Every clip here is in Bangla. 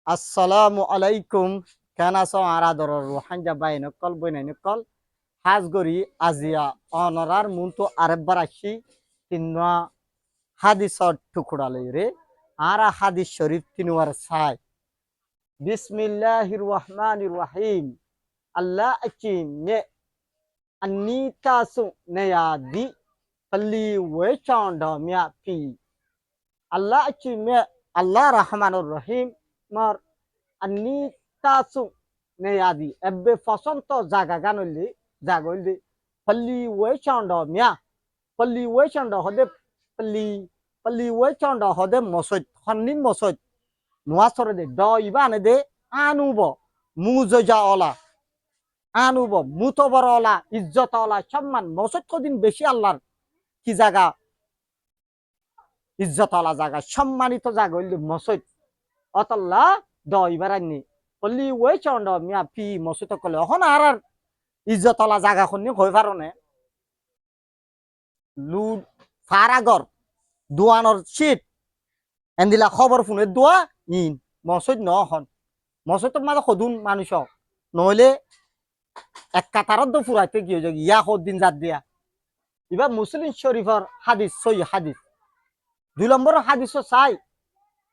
আসসালামু আলাইকুম কেন আছো আর আদরের রোহাঞ্জা বাই নকল বই নাই নকল হাজ গরি আজিয়া অনরার মুনতো আরেকবার আসি তিনবা হাদিসর টুকরা লই রে আর হাদিস শরীফ তিনবার সাই বিসমিল্লাহির রহমানির রহিম আল্লাহ আকি নে আন্নি তাসু নেয়াদি পল্লি ওয়ে চান্ড মিয়া পি আল্লাহ আকি মে আল্লাহ রহমানুর রহিম মার আন্নি তাসু নেয়াদি ebbe fasonto জাগা গানলি জাগলি পল্লি ওয়ে চান্ড মিয়া পল্লি ওয়ে চান্ড হদে পল্লি পল্লি ওয়ে চান্ড হদে মসজিদ হন্নি মসজিদ নোয়াসরে দে দ ইবানে দে আনুব মুজজা ওলা আনুব মুতবর ওলা ইজ্জত ওলা সম্মান মসজিদ কদিন বেশি আল্লাহর কি জায়গা ইজ্জত ওলা জায়গা সম্মানিত জায়গা হইল মসজিদ অতল্লা দ ইবারানি পল্লি ওই চন্ড মিয়া পি মসজিদ কলে এখন আর ইজ্জত ওলা জায়গা খনি হই পারনে লুড ফারাগর দুয়ানর শীত এন্দিলা খবর ফোনে দোয়া ইন মসজিদ ন হন মসজিদ মাঝে সদুন মানুষ নহলে এক কাতারত ফুরাইতে কি হয়ে ইয়া সদিন জাত দিয়া এবার মুসলিম শরীফর হাদিস সই হাদিস 2 নম্বর হাদিস চাই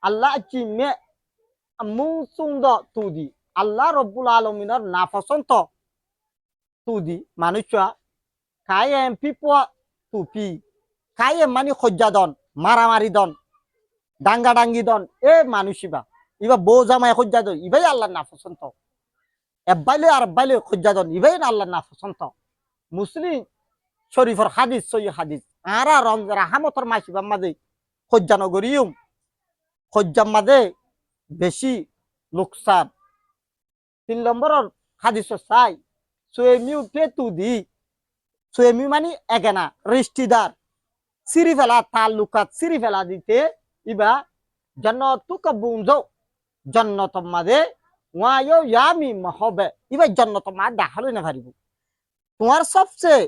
আল্লাহ চিমে মুসুন্দ তুদি আল্লাহ রব্বুল আলমিনের নাপসন্ত তুদি মানুষ কায়ে এমপি পোয়া তুপি কায়ে মানি খজ্জা দন মারামারি দন ডাঙ্গা ডাঙ্গি দন এ মানুষিবা ইবা বউ জামাই খজ্জা দন ইবাই আল্লাহ নাপসন্ত এব্বাইলে আর বাইলে খজ্জা দন ইবাই আল্লাহ নাপসন্ত মুসলিম শরীফর হাদিস সই হাদিস আরা রাহামতর মাসিবা মাঝে খজ্জা নগরিয়ম খজ্জার মাঝে বেশি লোকসান 3 নম্বরের হাদিস চাই সুয়েমিউ পেতুদি সুয়েমি মানে একেনা রিস্তিদার সিরি ফেলা তালুকাত সিরি ফেলা দিতে ইবা জান্নাতু কাবুনজো জান্নাতর মাঝে ওয়ায়ো ইয়ামি মহবে ইবা জান্নাতর মাঝে দেখালো না পারিব তোমার সবচেয়ে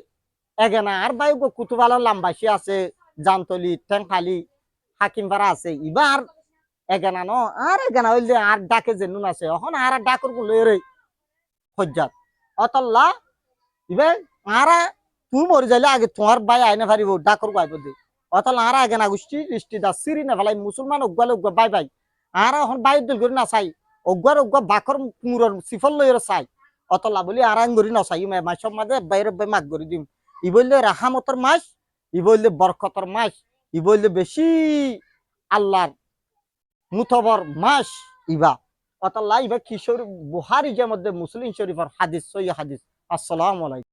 এগেনা আর বায়ু কুতুবালা লাম্বাসি আছে জানতলি টেংখালি হাকিমপাড়া আছে ইবার এগেনা ন আর এগেনা হইলে আর ডাকে যে নুন আছে এখন আর ডাকর গুলো রে হজ্জাত অতল্লা ইবে আরা তুই মরে যাইলে আগে তোমার ভাই আইনে পারিব ডাকর গাইব দে অতল্লা আর এগেনা গোষ্ঠী দৃষ্টি দা সিরি না ফেলাই মুসলমান অগুয়ালে অগুয়া বাই বাই আর এখন বাই দিল করি না চাই অগুয়ার অগুয়া বাকর কুমুরর সিফল লইর চাই অতল্লা বলি আর আইন করি না চাই মাসের মাঝে বাইরে মাগ করি দিম ই বললে রাহামতর মাস ই বললে বরকতর মাস ই বললে বেশি আল্লাহর মুতবর মাস ইবা অতল্লাহ ইবা কিশোর বুহারি যে মধ্যে মুসলিম শরীফের হাদিস সই হাদিস আসসালামু আলাইকুম।